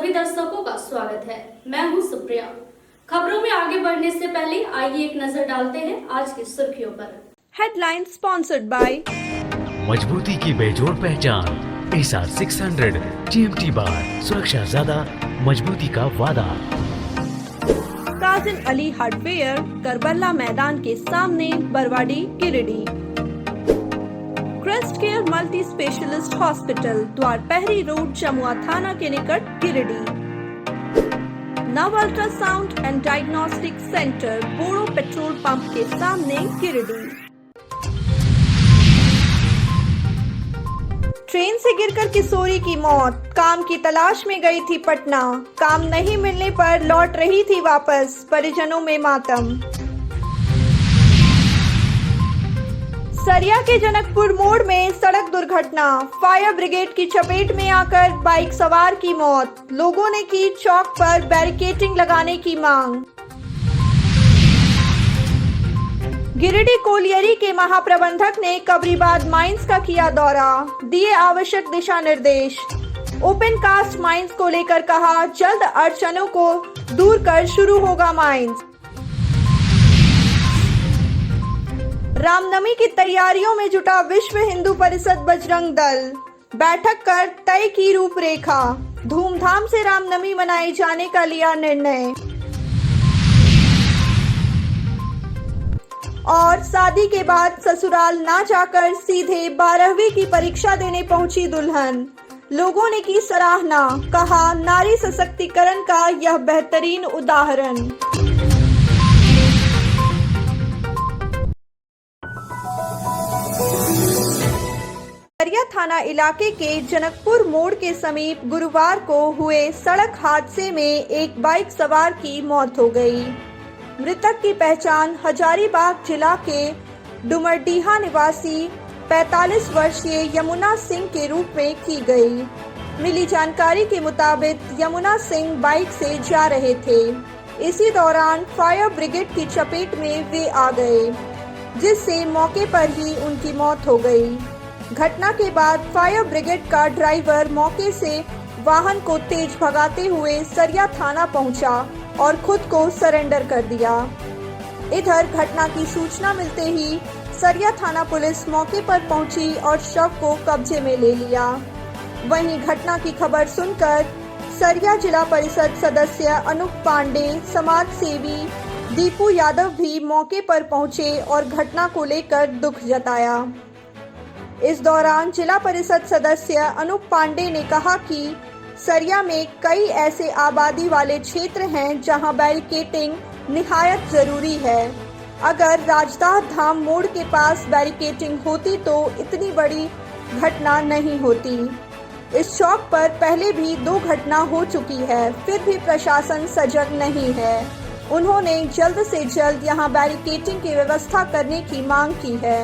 सभी दर्शकों का स्वागत है। मैं हूं सुप्रिया। खबरों में आगे बढ़ने से पहले आइए एक नजर डालते हैं आज की सुर्खियों पर। हेडलाइन स्पॉन्सर्ड बाय मजबूती की बेजोड़ पहचान एसआर 600 GMT बार, सुरक्षा ज्यादा, मजबूती का वादा। काजिम अली हार्डवेयर, करबला मैदान के सामने, Barwadi, Giridih. Crest Care multi specialist hospital, Dwarpahari road, Jamua थाना के निकट, Giridih. Nav ultrasound and diagnostic centre, Boro petrol pump के सामने, गिरिडीह। ट्रेन से गिरकर किशोरी की मौत, काम की तलाश में गई थी पटना, काम नहीं मिलने पर लौट रही थी वापस, परिजनों में मातम। सरिया के जनकपुर मोड़ में सड़क दुर्घटना, फायर ब्रिगेड की चपेट में आकर बाइक सवार की मौत, लोगों ने की चौक पर बैरिकेडिंग लगाने की मांग। गिरिडीह कोलियरी के महाप्रबंधक ने कबरीबाद माइंस का किया दौरा, दिए आवश्यक दिशा निर्देश। ओपन कास्ट माइंस को लेकर कहा, जल्द अड़चनों को दूर कर शुरू होगा माइंस। रामनवमी की तैयारियों में जुटा विश्व हिंदू परिषद बजरंग दल, बैठक कर तय की रूपरेखा, धूमधाम से रामनवमी मनाए जाने का लिया निर्णय। और शादी के बाद ससुराल ना जाकर सीधे 12वीं की परीक्षा देने पहुंची दुल्हन, लोगों ने की सराहना, कहा नारी सशक्तिकरण का यह बेहतरीन उदाहरण। सरिया थाना इलाके के जनकपुर मोड़ के समीप गुरुवार को हुए सड़क हादसे में एक बाइक सवार की मौत हो गई। मृतक की पहचान हजारीबाग जिला के डुमरडीहा निवासी 45 वर्षीय यमुना सिंह के रूप में की गई। मिली जानकारी के मुताबिक यमुना सिंह बाइक से जा रहे थे। इसी दौरान फायर ब्रिगेड की चपेट में वे आ गए, जिससे मौके पर ही उनकी मौत हो गई। घटना के बाद फायर ब्रिगेड का ड्राइवर मौके से वाहन को तेज भगाते हुए सरिया थाना पहुंचा और खुद को सरेंडर कर दिया। इधर घटना की सूचना मिलते ही सरिया थाना पुलिस मौके पर पहुंची और शव को कब्जे में ले लिया। वहीं घटना की खबर सुनकर सरिया जिला परिषद सदस्य अनूप पांडे, समाज सेवी दीपू यादव भी मौके पर पहुंचे और घटना को लेकर दुख जताया। इस दौरान जिला परिषद सदस्य अनूप पांडे ने कहा कि सरिया में कई ऐसे आबादी वाले क्षेत्र हैं जहां बैरिकेडिंग निहायत जरूरी है। अगर राजदार धाम मोड़ के पास बैरिकेडिंग होती तो इतनी बड़ी घटना नहीं होती। इस चौक पर पहले भी 2 घटना हो चुकी है, फिर भी प्रशासन सजग नहीं है। उन्होंने जल्द से जल्द यहां बैरिकेडिंग की व्यवस्था करने की मांग की है।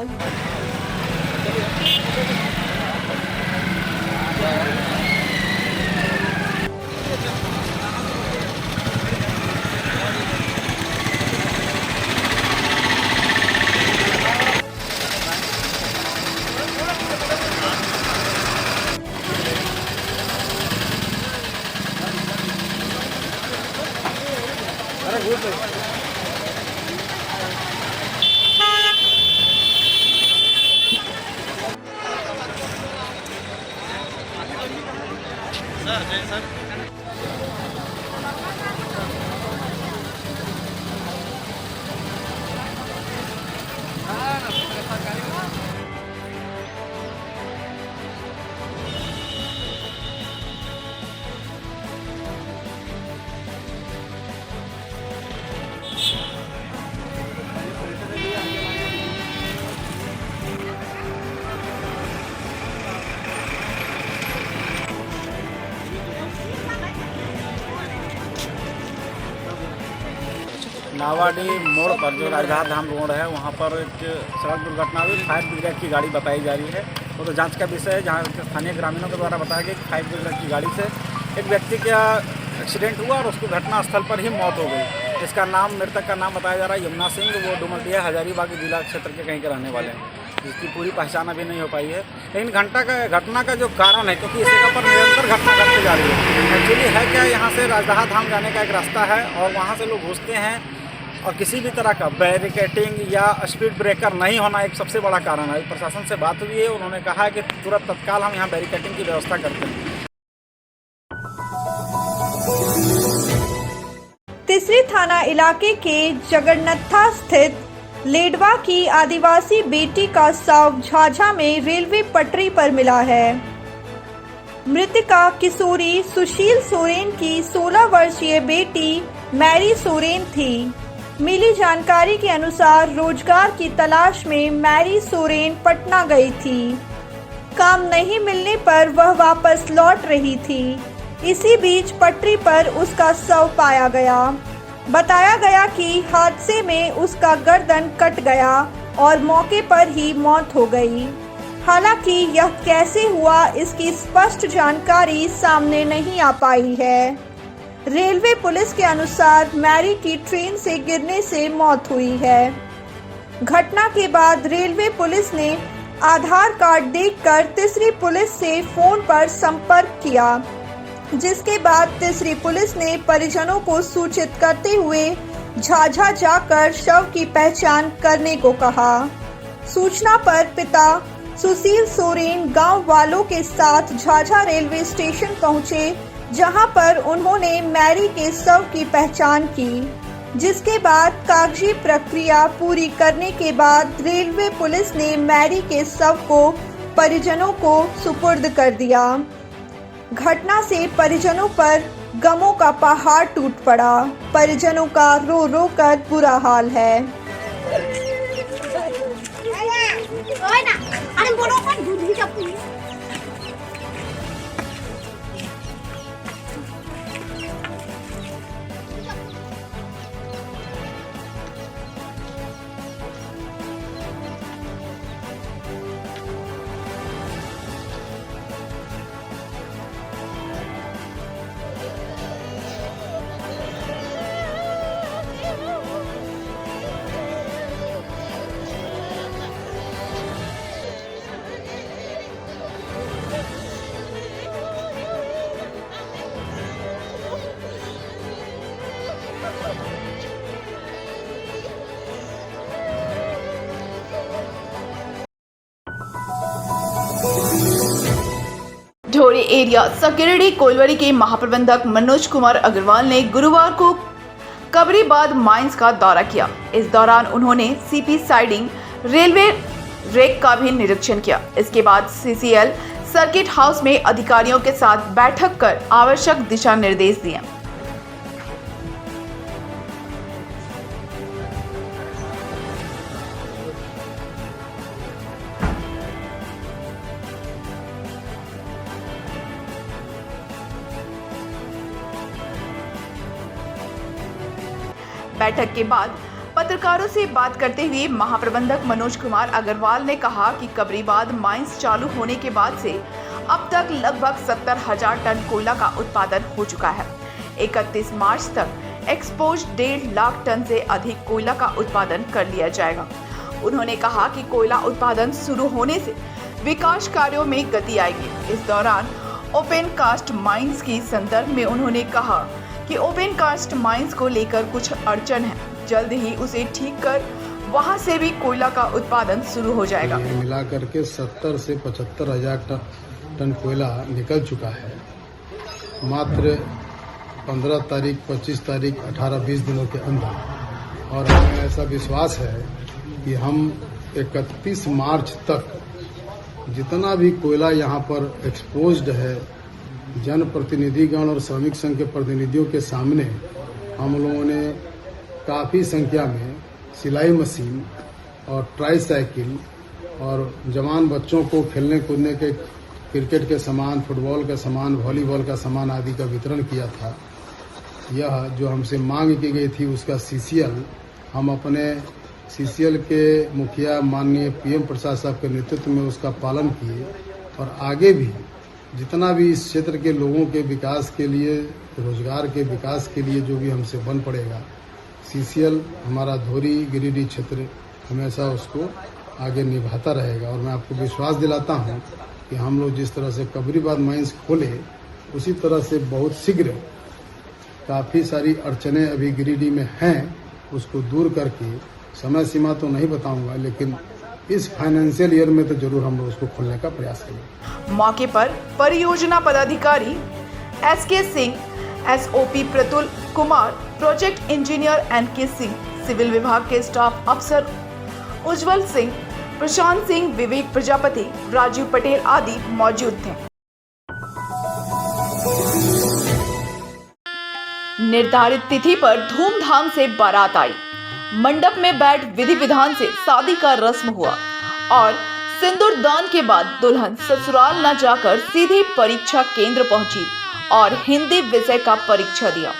नावाडी मोड़ पर जो राजधार धाम रोड है वहाँ पर एक सड़क दुर्घटना हुई। फायर ब्रिगेड की गाड़ी बताई जा रही है, वो तो जांच का विषय है। जहाँ स्थानीय ग्रामीणों के द्वारा बताया गया कि फायर ब्रिगेड की गाड़ी से एक व्यक्ति का एक्सीडेंट हुआ और उसकी घटनास्थल पर ही मौत हो गई। इसका नाम, मृतक का नाम बताया जा रहा है यमुना सिंह। वो डुमरडीहा हजारीबाग जिला क्षेत्र के कहीं के रहने वाले हैं। इसकी पूरी पहचान अभी नहीं हो पाई है। लेकिन घटना का जो कारण है, क्योंकि इसी के ऊपर निरंतर घटना घटती जा रही है। एक्चुअली है क्या, यहाँ से राजदाहा धाम जाने का एक रास्ता है और वहाँ से लोग घुसते हैं और किसी भी तरह का बैरिकेटिंग या स्पीड ब्रेकर नहीं होना एक सबसे बड़ा कारण है। प्रशासन से बात हुई है, उन्होंने कहा है कि तुरंत तत्काल हम यहाँ बैरिकेटिंग की व्यवस्था करते हैं। तीसरी थाना इलाके के जगन्नाथा स्थित लेडवा की आदिवासी बेटी का शव झाझा में रेलवे पटरी पर मिला है। मृतका किशोरी सुशील सोरेन की 16 वर्षीय बेटी मैरी सोरेन थी। मिली जानकारी के अनुसार रोजगार की तलाश में मैरी सोरेन पटना गई थी। काम नहीं मिलने पर वह वापस लौट रही थी। इसी बीच पटरी पर उसका शव पाया गया। बताया गया कि हादसे में उसका गर्दन कट गया और मौके पर ही मौत हो गई। हालांकि यह कैसे हुआ, इसकी स्पष्ट जानकारी सामने नहीं आ पाई है। रेलवे पुलिस के अनुसार मैरी की ट्रेन से गिरने से मौत हुई है। घटना के बाद रेलवे पुलिस ने आधार कार्ड देखकर तीसरी पुलिस से फोन पर संपर्क किया, जिसके बाद तीसरी पुलिस ने परिजनों को सूचित करते हुए झाझा जाकर शव की पहचान करने को कहा। सूचना पर पिता सुशील सोरेन गांव वालों के साथ झाझा रेलवे स्टेशन पहुंचे, जहां पर उन्होंने मैरी के शव की पहचान की, जिसके बाद कागजी प्रक्रिया पूरी करने के बाद रेलवे पुलिस ने मैरी के शव को परिजनों को सुपुर्द कर दिया। घटना से परिजनों पर गमों का पहाड़ टूट पड़ा। परिजनों का रो रो कर बुरा हाल है। ढोरी एरिया सकेरडी कोलवरी के महाप्रबंधक मनोज कुमार अग्रवाल ने गुरुवार को कबरीबाद माइंस का दौरा किया। इस दौरान उन्होंने सीपी साइडिंग रेलवे रेक का भी निरीक्षण किया। इसके बाद सीसीएल सर्किट हाउस में अधिकारियों के साथ बैठक कर आवश्यक दिशा निर्देश दिए। बैठक के बाद पत्रकारों से बात करते हुए महाप्रबंधक मनोज कुमार अग्रवाल ने कहा कि कबरीबाद माइंस चालू होने के बाद से अब तक लगभग 70,000 टन कोयला का उत्पादन हो चुका है। 31 मार्च तक एक्सपोज 1.5 लाख टन से अधिक कोयला का उत्पादन कर लिया जाएगा। उन्होंने कहा कि कोयला उत्पादन शुरू होने से विकास कार्यों में गति आएगी। इस दौरान ओपन कास्ट माइंस के संदर्भ में उन्होंने कहा कि ओपन कास्ट माइंस को लेकर कुछ अड़चन है, जल्द ही उसे ठीक कर वहां से भी कोयला का उत्पादन शुरू हो जाएगा। मिला करके 70 से 75,000 टन कोयला निकल चुका है। मात्र 15 तारीख, 25 तारीख, 18-20 दिनों के अंदर। और हमें ऐसा विश्वास है कि हम 31 मार्च तक जितना भी कोयला यहाँ पर एक्सपोज्ड है, जनप्रतिनिधिगण और श्रमिक संघ के प्रतिनिधियों के सामने हम लोगों ने काफ़ी संख्या में सिलाई मशीन और ट्राईसाइकिल और जवान बच्चों को खेलने कूदने के क्रिकेट के सामान, फुटबॉल का सामान, वॉलीबॉल का सामान आदि का वितरण किया था। यह जो हमसे मांग की गई थी उसका सीसीएल हम अपने सीसीएल के मुखिया माननीय पीएम प्रसाद साहब के नेतृत्व में उसका पालन किए और आगे भी जितना भी इस क्षेत्र के लोगों के विकास के लिए, रोजगार के विकास के लिए जो भी हमसे बन पड़ेगा, सीसीएल हमारा धोरी गिरिडीह क्षेत्र हमेशा उसको आगे निभाता रहेगा। और मैं आपको विश्वास दिलाता हूं कि हम लोग जिस तरह से कबरीबाद माइंस खोले, उसी तरह से बहुत शीघ्र काफ़ी सारी अड़चनें अभी गिरिडीह में हैं, उसको दूर करके, समय सीमा तो नहीं बताऊंगा, लेकिन इस फाइनेंशियल ईयर में तो जरूर हम लोग उसको खोलने का प्रयास करेंगे। मौके पर परियोजना पदाधिकारी SK Singh, SOP Pratul Kumar, project engineer NK Singh, civil विभाग के स्टाफ अफसर उज्जवल सिंह, प्रशांत सिंह, विवेक प्रजापति, राजीव पटेल आदि मौजूद थे। निर्धारित तिथि पर धूमधाम से बारात आई। मंडप में बैठ विधि विधान से शादी का रस्म हुआ और सिंदूर दान के बाद दुल्हन ससुराल न जाकर सीधे परीक्षा केंद्र पहुंची और हिंदी विषय का परीक्षा दिया।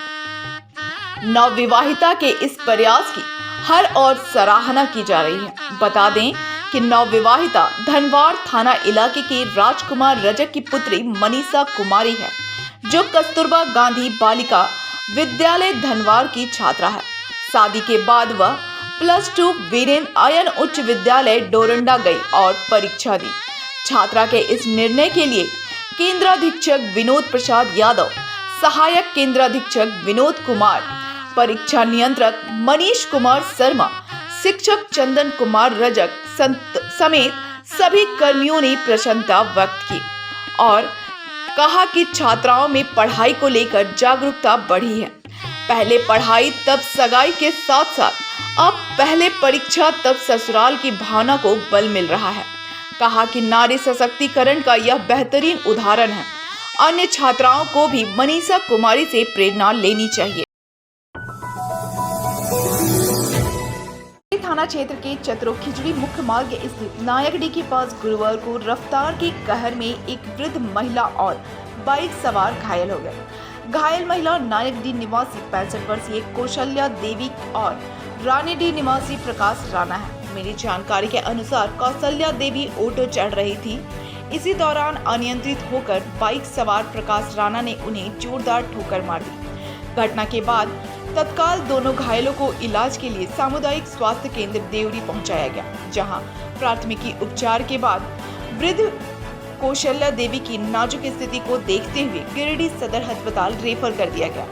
नवविवाहिता के इस प्रयास की हर ओर सराहना की जा रही है। बता दें कि नवविवाहिता धनवार थाना इलाके के राजकुमार रजक की पुत्री मनीषा कुमारी है, जो कस्तूरबा गांधी बालिका विद्यालय धनवार की छात्रा है। शादी के बाद वह +2 वीरेंद्र आयन उच्च विद्यालय डोरंडा गई और परीक्षा दी। छात्रा के इस निर्णय के लिए केंद्राधीक्षक विनोद प्रसाद यादव, सहायक केंद्राधीक्षक विनोद कुमार, परीक्षा नियंत्रक मनीष कुमार शर्मा, शिक्षक चंदन कुमार रजक समेत सभी कर्मियों ने प्रसन्नता व्यक्त की और कहा कि छात्राओं में पढ़ाई को लेकर जागरूकता बढ़ी है। पहले पढ़ाई तब सगाई के साथ साथ अब पहले परीक्षा तब ससुराल की भावना को बल मिल रहा है। कहा कि नारी सशक्तिकरण का यह बेहतरीन उदाहरण है। अन्य छात्राओं को भी मनीषा कुमारी से प्रेरणा लेनी चाहिए। थाना क्षेत्र के चतरो खिचड़ी मुख्य मार्ग स्थित नायकडी के पास गुरुवार को रफ्तार की कहर में एक वृद्ध महिला और बाइक सवार घायल हो गए। घायल महिला नायकडी निवासी 65 वर्षीय कौशल्या देवी और रानीडी निवासी प्रकाश राणा है। मेरी जानकारी के अनुसार कौशल्या देवी ऑटो चढ़ रही थी। इसी दौरान अनियंत्रित होकर बाइक सवार प्रकाश राणा ने उन्हें जोरदार ठोकर मार दी। घटना के बाद तत्काल दोनों घायलों को इलाज के लिए सामुदायिक स्वास्थ्य केंद्र देवरी पहुंचाया गया, जहां प्राथमिकी उपचार के बाद वृद्ध कौशल्या देवी की नाजुक स्थिति को देखते हुए गिरिडीह सदर अस्पताल रेफर कर दिया गया।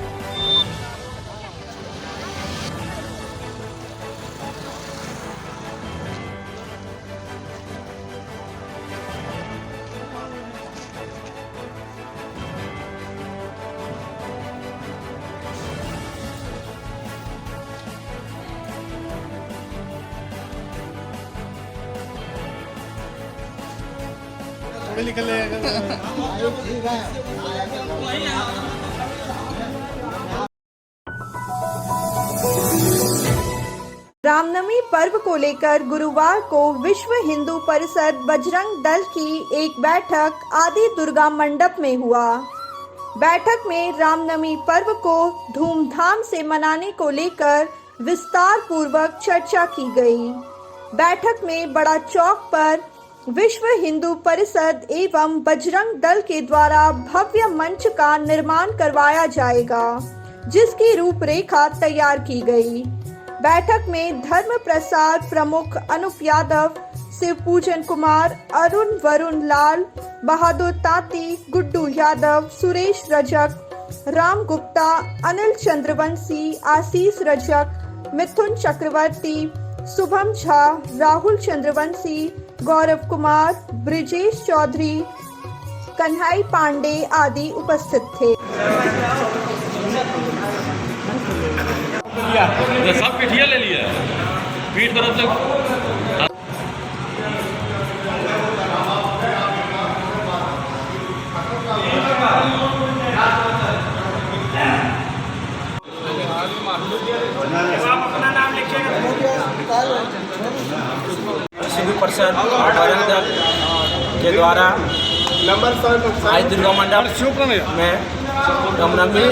रामनवमी पर्व को लेकर गुरुवार को विश्व हिंदू परिषद बजरंग दल की एक बैठक आदि दुर्गा मंडप में हुआ। बैठक में रामनवमी पर्व को धूमधाम से मनाने को लेकर विस्तार पूर्वक चर्चा की गई। बैठक में बड़ा चौक पर विश्व हिंदू परिषद एवं बजरंग दल के द्वारा भव्य मंच का निर्माण करवाया जाएगा, जिसकी रूपरेखा तैयार की गई। बैठक में धर्म प्रसार प्रमुख अनूप यादव, शिव पूजन कुमार, अरुण वरुण लाल, बहादुर ताती, गुड्डू यादव, सुरेश रजक, राम गुप्ता, अनिल चंद्रवंशी, आशीष रजक, मिथुन चक्रवर्ती, शुभम झा, राहुल चंद्रवंशी, गौरव कुमार, ब्रिजेश चौधरी, कन्हई पांडे आदि उपस्थित थे। सब पिठिया ले लिया पीठ तरफ से हिंदू परिषद बजरंग दल के द्वारा आज दुर्गा मंडप में रामनवमी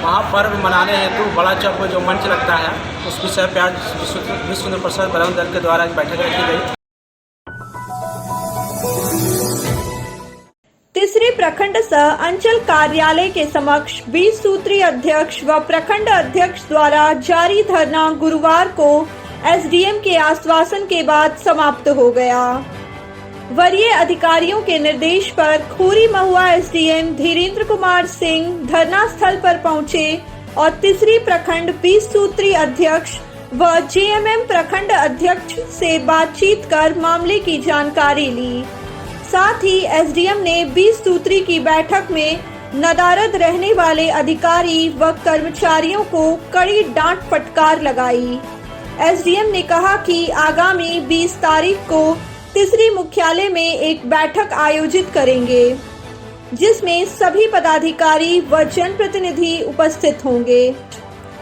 महापर्व मनाने हेतु बड़ा चौक में जो मंच लगता है, उस विषय पर आज विश्व हिंदू परिषद बजरंग दल के द्वारा बैठक रखी गई। तीसरे प्रखंड सह अंचल कार्यालय के समक्ष 20 सूत्रीय अध्यक्ष व प्रखंड अध्यक्ष द्वारा जारी धरना गुरुवार को एसडीएम के आश्वासन के बाद समाप्त हो गया। वरीय अधिकारियों के निर्देश पर खोरी महुआ एसडीएम धीरेन्द्र कुमार सिंह धरना स्थल पर पहुंचे और तीसरी प्रखंड 20 सूत्री अध्यक्ष व जेएमएम प्रखंड अध्यक्ष से बातचीत कर मामले की जानकारी ली। साथ ही एसडीएम ने 20 सूत्री की बैठक में नदारद रहने वाले अधिकारी व कर्मचारियों को कड़ी डांट फटकार लगाई। एसडीएम ने कहा कि आगामी 20 तारीख को तीसरी मुख्यालय में एक बैठक आयोजित करेंगे, जिसमें सभी पदाधिकारी व जनप्रतिनिधि उपस्थित होंगे।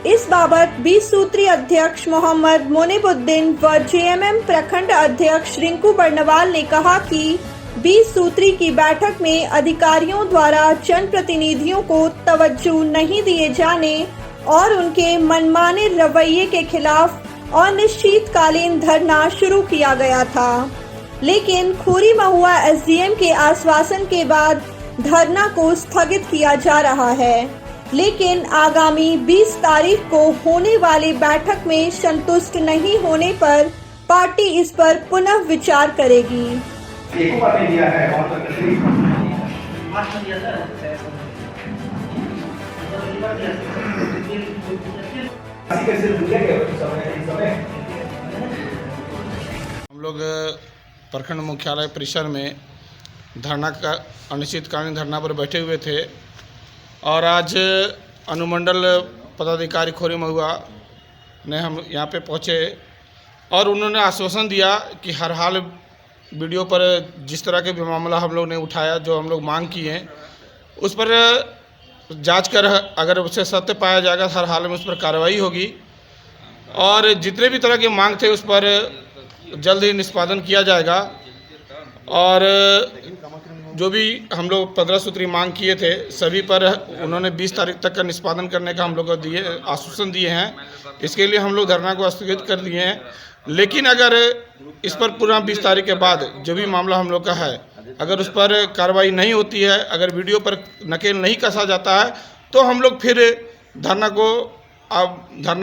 इस बाबत 20 सूत्री अध्यक्ष मोहम्मद मोनिबुद्दीन व जेएमएम प्रखंड अध्यक्ष रिंकू बर्नवाल ने कहा कि 20 सूत्री की बैठक में अधिकारियों द्वारा जनप्रतिनिधियों को तवज्जो नहीं दिए जाने और उनके मनमाने रवैये के खिलाफ अनिश्चितकालीन धरना शुरू किया गया था, लेकिन खोरी महुआ एसडीएम के आश्वासन के बाद धरना को स्थगित किया जा रहा है। लेकिन आगामी 20 तारीख को होने वाली बैठक में संतुष्ट नहीं होने पर पार्टी इस पर पुनः विचार करेगी। दिया है हम लोग प्रखंड मुख्यालय परिसर में धरना का अनिश्चितकालीन धरना पर बैठे हुए थे और आज अनुमंडल पदाधिकारी खोरी महुआ ने हम यहाँ पे पहुँचे और उन्होंने आश्वासन दिया कि हर हाल वीडियो पर जिस तरह के भी मामला हम लोग ने उठाया, जो हम लोग मांग किए हैं, उस पर जांच कर अगर उसे सत्य पाया जाएगा हर हाल में उस पर कार्रवाई होगी और जितने भी तरह की मांग थे उस पर जल्द ही निष्पादन किया जाएगा। और जो भी हम लोग 15 सूत्री मांग किए थे सभी पर उन्होंने 20 तारीख तक का निष्पादन करने का हम लोग को आश्वासन दिए हैं। इसके लिए हम लोग धरना को स्थगित कर दिए हैं, लेकिन अगर इस पर पूरा 20 तारीख के बाद जो भी मामला हम लोग का है, अगर उस पर कार्रवाई नहीं होती है, अगर वीडियो पर नकेल नहीं कसा जाता है, तो हम लोग फिर धरना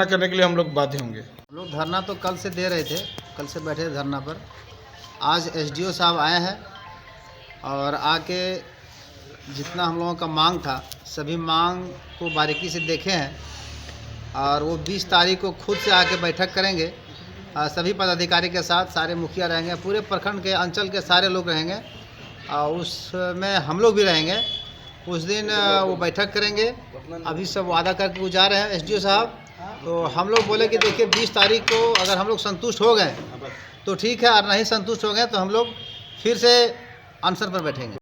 करने के लिए हम लोग बाध्य होंगे। हम लोग धरना तो कल से दे रहे थे, कल से बैठे थे धरना पर। आज एसडीओ साहब आए हैं और आके जितना हम लोगों का मांग था सभी मांग को बारीकी से देखे हैं और वो 20 तारीख को खुद से आके बैठक करेंगे। सभी पदाधिकारी के साथ सारे मुखिया रहेंगे, पूरे प्रखंड के अंचल के सारे लोग रहेंगे और उसमें हम लोग भी रहेंगे। उस दिन वो बैठक करेंगे। अभी सब वादा करके वो जा रहे हैं एसडीओ साहब। तो हम लोग बोले कि देखिए 20 तारीख को अगर हम लोग संतुष्ट हो गए तो ठीक है, और नहीं संतुष्ट हो गए तो हम लोग फिर से अनशन पर बैठेंगे।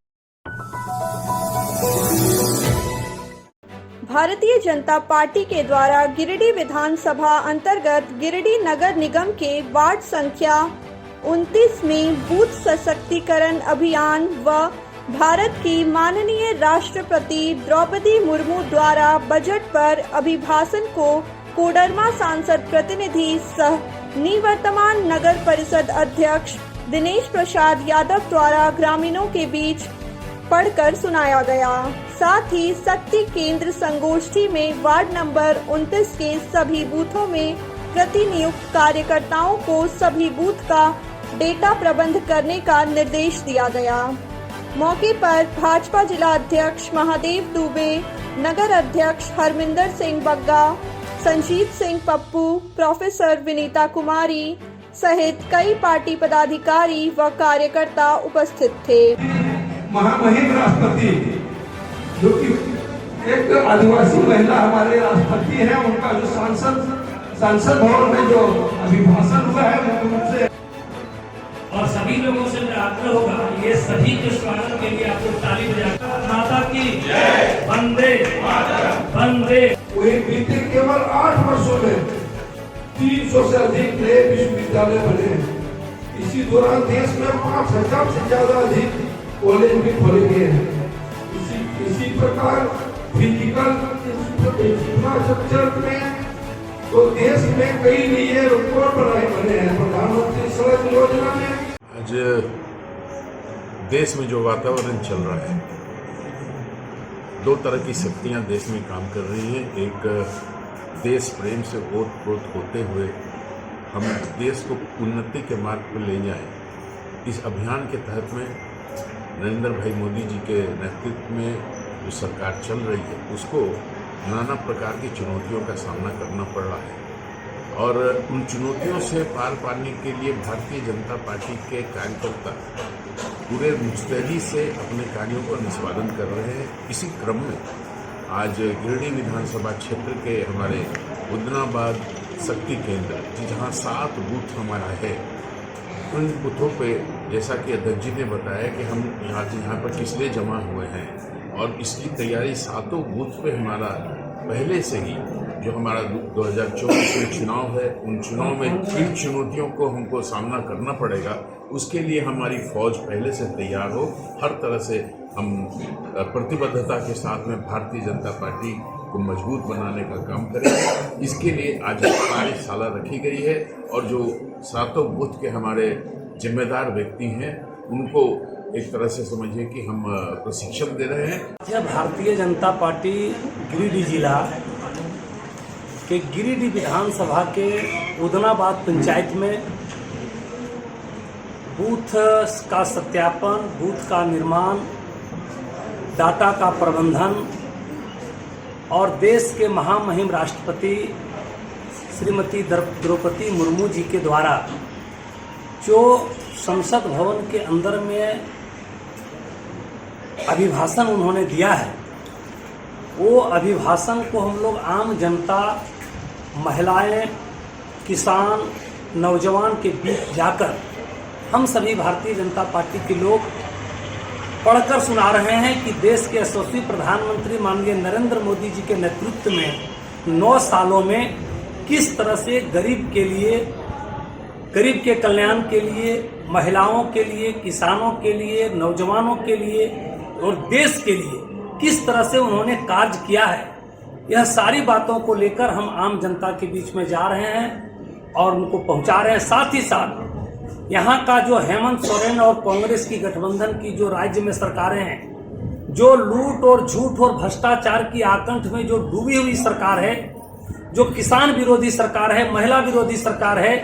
भारतीय जनता पार्टी के द्वारा गिरिडीह विधानसभा अंतर्गत गिरिडीह नगर निगम के वार्ड संख्या 29 में बूथ सशक्तिकरण अभियान व भारत की माननीय राष्ट्रपति द्रौपदी मुर्मू द्वारा बजट पर अभिभाषण को कोडरमा सांसद प्रतिनिधि सह निवर्तमान नगर परिषद अध्यक्ष दिनेश प्रसाद यादव द्वारा ग्रामीणों के बीच पढ़कर सुनाया गया। साथ ही शक्ति केंद्र संगोष्ठी में वार्ड नंबर 29 के सभी बूथों में प्रतिनियुक्त कार्यकर्ताओं को सभी बूथ का डेटा प्रबंध करने का निर्देश दिया गया। मौके पर भाजपा जिला अध्यक्ष महादेव दुबे, नगर अध्यक्ष हरमिंदर सिंह बग्गा, संजीत सिंह पप्पू, प्रोफेसर विनीता कुमारी सहित कई पार्टी पदाधिकारी व कार्यकर्ता उपस्थित थे। महामहिम राष्ट्रपति जो कि एक आदिवासी महिला हमारे राष्ट्रपति हैं, उनका जो सांसद भवन में जो अभिभाषण हुआ है उनसे और सभी लोगों से मेरा आग्रह होगा, ये सभी के स्वागत के लिए आप लोग ताली बजाकर माता की जय, वंदे वंदे। वही बीते केवल 8 वर्षों में 300 से अधिक नए विश्वविद्यालय बने हैं। इसी दौरान देश में 5000 से ज्यादा अधिक कॉलेज भी खोले गए हैं। इसी प्रकार फिजिकल इंफ्रास्ट्रक्चर में तो देश में कई नए रिकॉर्ड बने हैं। प्रधानमंत्री सड़क योजना में आज देश में जो वातावरण चल रहा है, 2 तरह की शक्तियां देश में काम कर रही हैं। एक देश प्रेम से ओत प्रोत होते हुए हम देश को उन्नति के मार्ग पर ले जाएं। इस अभियान के तहत में नरेंद्र भाई मोदी जी के नेतृत्व में जो सरकार चल रही है उसको नाना प्रकार की चुनौतियों का सामना करना पड़ रहा है और उन चुनौतियों से पार पाने के लिए भारतीय जनता पार्टी के कार्यकर्ता पूरे मुस्तैदी से अपने कार्यों का निष्पादन कर रहे हैं। इसी क्रम में आज गिरिडीह विधानसभा क्षेत्र के हमारे उदनाबाद शक्ति केंद्र जहाँ 7 बूथ हमारा है, उन बूथों पे जैसा कि अध्यक्ष जी ने बताया कि हम यहाँ पर किस लिए जमा हुए हैं और इसकी तैयारी 7 बूथ पे हमारा पहले से ही जो हमारा 2024 में चुनाव है, उन चुनाव में किन चुनौतियों को हमको सामना करना पड़ेगा उसके लिए हमारी फौज पहले से तैयार हो। हर तरह से हम प्रतिबद्धता के साथ में भारतीय जनता पार्टी को मजबूत बनाने का काम करेंगे। इसके लिए आज कार्यशाला रखी गई है और जो 7 बूथ के हमारे जिम्मेदार व्यक्ति हैं उनको एक तरह से समझिए कि हम प्रशिक्षण दे रहे हैं। भारतीय जनता पार्टी गिरिडीह जिला के गिरिडीह विधानसभा के उदनाबाद पंचायत में बूथ का सत्यापन, बूथ का निर्माण, डाटा का प्रबंधन और देश के महामहिम राष्ट्रपति श्रीमती द्रौपदी मुर्मू जी के द्वारा जो संसद भवन के अंदर में अभिभाषण उन्होंने दिया है, वो अभिभाषण को हम लोग आम जनता, महिलाएं, किसान, नौजवान के बीच जाकर हम सभी भारतीय जनता पार्टी के लोग पढ़कर सुना रहे हैं कि देश के यशस्वी प्रधानमंत्री माननीय नरेंद्र मोदी जी के नेतृत्व में 9 सालों में किस तरह से गरीब के लिए, गरीब के कल्याण के लिए, महिलाओं के लिए, किसानों के लिए, नौजवानों के लिए और देश के लिए किस तरह से उन्होंने कार्य किया है। यह सारी बातों को लेकर हम आम जनता के बीच में जा रहे हैं और उनको पहुंचा रहे हैं। साथ ही साथ यहाँ का जो हेमंत सोरेन और कांग्रेस की गठबंधन की जो राज्य में सरकारें हैं, जो लूट और झूठ और भ्रष्टाचार की आकंठ में जो डूबी हुई सरकार है, जो किसान विरोधी सरकार है, महिला विरोधी सरकार है,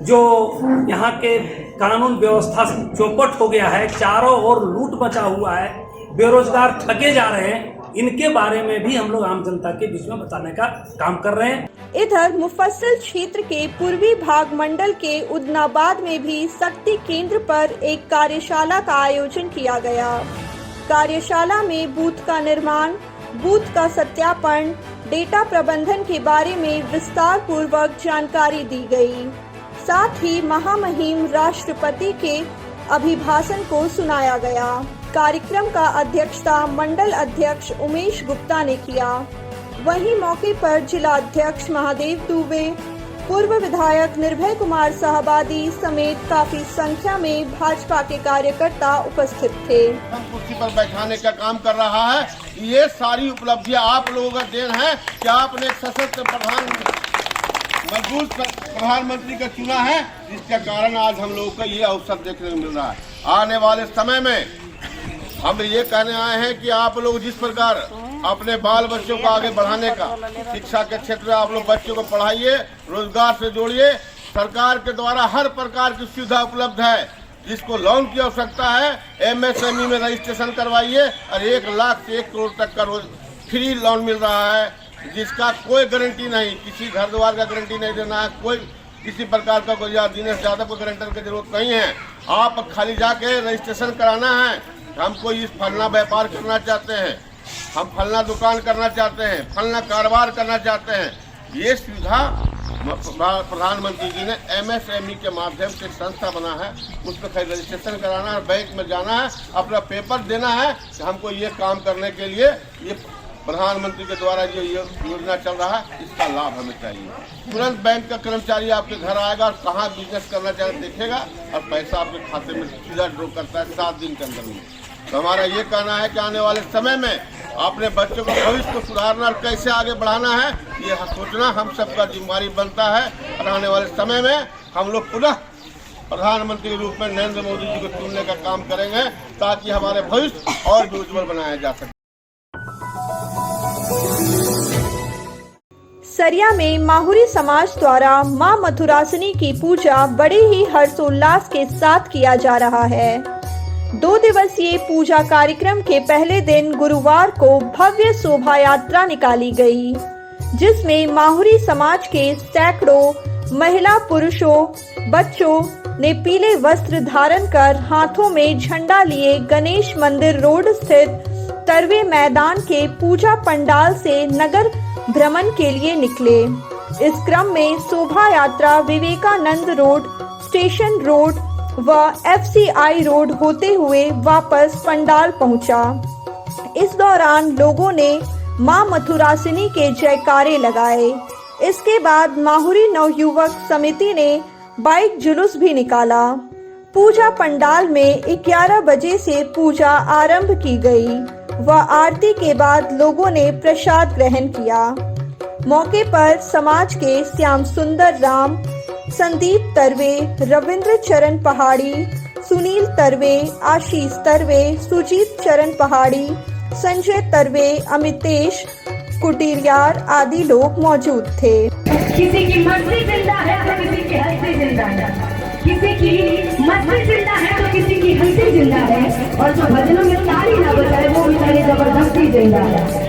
जो यहाँ के कानून व्यवस्था चौपट हो गया है, चारों ओर लूट मचा हुआ है, बेरोजगार ठगे जा रहे हैं, इनके बारे में भी हम लोग आम जनता के बीच में बताने का काम कर रहे हैं। इधर मुफस्सिल क्षेत्र के पूर्वी भाग मंडल के उदनाबाद में भी शक्ति केंद्र पर एक कार्यशाला का आयोजन किया गया। कार्यशाला में बूथ का निर्माण, बूथ का सत्यापन, डेटा प्रबंधन के बारे में विस्तार पूर्वक जानकारी दी गई। साथ ही महामहिम राष्ट्रपति के अभिभाषण को सुनाया गया। कार्यक्रम का अध्यक्षता मंडल अध्यक्ष उमेश गुप्ता ने किया। वहीं मौके पर जिला अध्यक्ष महादेव दुबे, पूर्व विधायक निर्भय कुमार साहबादी समेत काफी संख्या में भाजपा के कार्यकर्ता उपस्थित थे। कुर्सी पर बैठाने का काम कर रहा है। ये सारी उपलब्धियां आप लोगों का देन है कि आपने सशक्त मजबूत प्रधानमंत्री का चुना है, जिसके कारण आज हम लोगों को ये अवसर देखने को मिल रहा है। आने वाले समय में हम ये कहने आए हैं कि आप लोग जिस प्रकार अपने बाल बच्चों को आगे बढ़ाने का, शिक्षा के क्षेत्र में आप लोग बच्चों को पढ़ाइए, रोजगार से जोड़िए। सरकार के द्वारा हर प्रकार की सुविधा उपलब्ध है। जिसको लोन की आवश्यकता है, MSME में रजिस्ट्रेशन करवाइए और 1 लाख से 1 करोड़ तक का रोज फ्री लोन मिल रहा है, जिसका कोई गारंटी नहीं, किसी घर द्वार का गारंटी नहीं देना है, कोई किसी प्रकार का कोई दिनेश यादव को गारंटर की जरूरत नहीं है। आप खाली जाके रजिस्ट्रेशन कराना है। हम कोई इस फलना व्यापार करना चाहते हैं, हम फलना दुकान करना चाहते हैं, फलना कारोबार करना चाहते हैं, ये सुविधा प्रधानमंत्री जी ने MSME के माध्यम से संस्था बना है। उसको खाली रजिस्ट्रेशन कराना है, बैंक में जाना है, अपना पेपर देना है कि हमको ये काम करने के लिए ये प्रधानमंत्री के द्वारा जो ये योजना चल रहा है, इसका लाभ हमें चाहिए। तुरंत बैंक का कर्मचारी आपके घर आएगा और कहाँ बिजनेस करना चाहे देखेगा और पैसा आपके खाते में सीधा ड्रॉ करता है 7 दिन के अंदर में। तो हमारा ये कहना है कि आने वाले समय में अपने बच्चों के भविष्य को सुधारना और कैसे आगे बढ़ाना है, ये सोचना हम सबका जिम्मेदारी बनता है। और आने वाले समय में हम लोग पुनः प्रधानमंत्री के रूप में नरेंद्र मोदी जी को चुनने का काम करेंगे, ताकि हमारे भविष्य और भी उज्जवल बनाया जा सके। सरिया में माहुरी समाज द्वारा मां मथुरासिनी की पूजा बड़े ही हर्षोल्लास के साथ किया जा रहा है। 2 दिवसीय पूजा कार्यक्रम के पहले दिन गुरुवार को भव्य शोभा यात्रा निकाली गई, जिसमें माहुरी समाज के सैकड़ों महिला, पुरुषों, बच्चों ने पीले वस्त्र धारण कर हाथों में झंडा लिए गणेश मंदिर रोड स्थित तरवे मैदान के पूजा पंडाल से नगर भ्रमण के लिए निकले। इस क्रम में शोभा यात्रा विवेकानंद रोड, स्टेशन रोड व FCI रोड होते हुए वापस पंडाल पहुंचा। इस दौरान लोगों ने मां मथुरासिनी के जयकारे लगाए। इसके बाद माहुरी नवयुवक समिति ने बाइक जुलूस भी निकाला। पूजा पंडाल में 11 बजे से पूजा आरंभ की गई व आरती के बाद लोगों ने प्रसाद ग्रहण किया। मौके पर समाज के श्याम सुंदर राम, संदीप तरवे, रविंद्र चरण पहाड़ी, सुनील तरवे, आशीष तरवे, सुजीत चरण पहाड़ी, संजय तरवे, अमितेश कुटिरियार आदि लोग मौजूद थे। किसी की मस्ती जिंदा है तो किसी की हंसी जिंदा है, किसी की मस्ती जिंदा है तो किसी की हंसी जिंदा है, और जो भजनों में ताली ना बजाए वो बेचारे जबरदस्ती जिंदा है।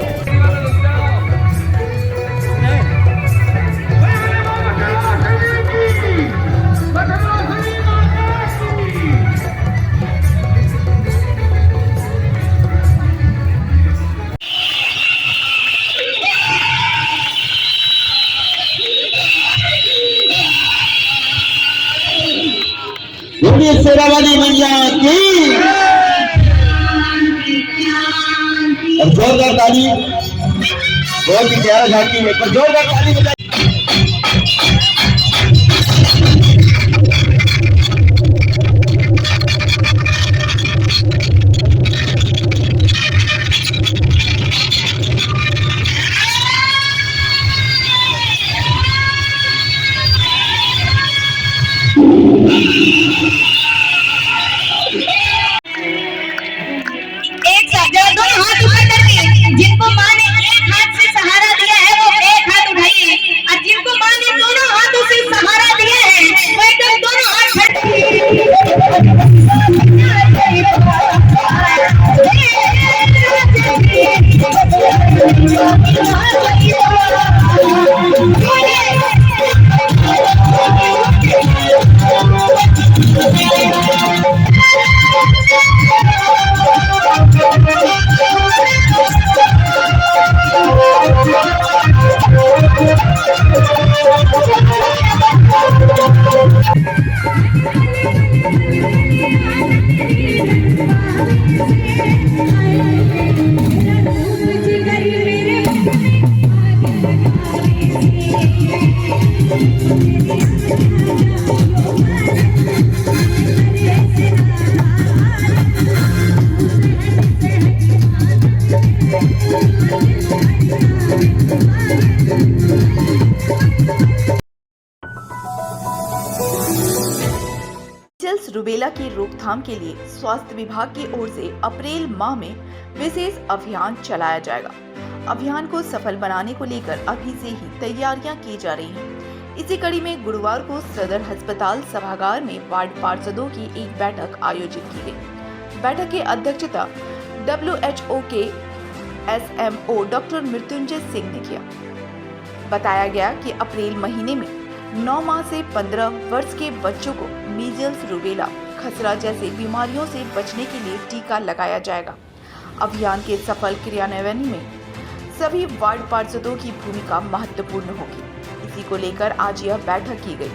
शेरावाली मैया की और जोरदार ताली, बहुत ही प्यारा झांकी है, पर जोरदार ताली बजाइए। जिनको माँ ने एक हाथ से सहारा दिया है वो एक हाथ उठाइए, और जिनको माँ ने दोनों हाथों से सहारा दिया है वो एकदम दोनों हाथ रूबेला की रोकथाम के लिए स्वास्थ्य विभाग की ओर से अप्रैल माह में विशेष अभियान चलाया जाएगा। अभियान को सफल बनाने को लेकर अभी से ही तैयारियां की जा रही हैं। इसी कड़ी में गुरुवार को सदर अस्पताल सभागार में वार्ड पार्षदों की एक बैठक आयोजित की गई। बैठक की अध्यक्षता WHO के SMO डॉक्टर मृत्युंजय सिंह ने किया। बताया गया कि अप्रैल महीने में 9 माह से 15 वर्ष के बच्चों को मीजल्स, रूबेला, खसरा जैसे बीमारियों से बचने के लिए टीका लगाया जाएगा। अभियान के सफल क्रियान्वयन में सभी वार्ड पार्षदों की भूमिका महत्वपूर्ण होगी। इसी को लेकर आज यह बैठक की गई।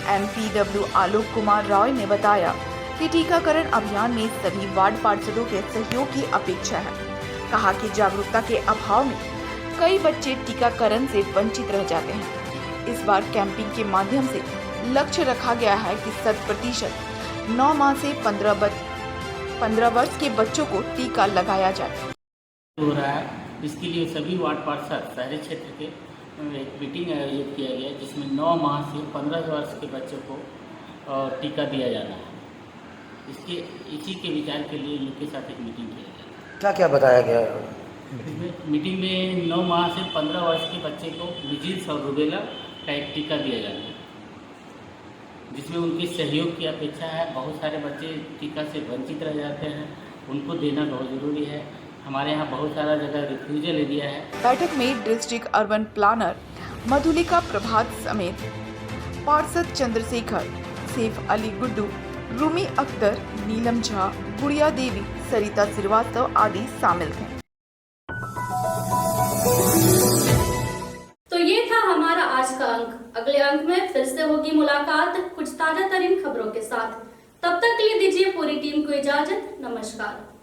MPW आलोक कुमार रॉय ने बताया कि टीकाकरण अभियान में सभी वार्ड पार्षदों के सहयोग की अपेक्षा है। कहा कि जागरूकता के अभाव में कई बच्चे टीकाकरण से वंचित रह जाते हैं। इस बार कैंपिंग के माध्यम से लक्ष्य रखा गया है कि 100% 9 माह से 15 वर्ष के बच्चों को टीका लगाया जाए। हो रहा है, इसके लिए सभी वार्ड पार्षद शहरी क्षेत्र के एक मीटिंग आयोजित किया गया जिसमें 9 माह से 15 वर्ष के बच्चों को टीका दिया जाना है। इसी के विचार के लिए इनके साथ एक मीटिंग किया गया। क्या क्या बताया गया? मीटिंग में 9 माह से 15 वर्ष के बच्चे को मीजल्स और रूबेला का एक टीका दिया जाना है, जिसमें उनके सहयोग की अपेक्षा है। बहुत सारे बच्चे टीका से वंचित रह जाते हैं, उनको देना बहुत ज़रूरी है। हमारे यहाँ बहुत सारा जगह रिफ्यूजल एरिया है। बैठक में डिस्ट्रिक्ट अर्बन प्लानर मधुलिका प्रभात समेत पार्षद चंद्रशेखर, सैफ अली गुड्डू, रूमी अख्तर, नीलम झा, गुड़िया देवी, सरिता श्रीवास्तव आदि शामिल थे। तो ये था हमारा आज का अंक। अगले अंक में फिर से होगी मुलाकात कुछ ताजा तरीन खबरों के साथ। तब तक के लिए दीजिए पूरी टीम को इजाजत। नमस्कार।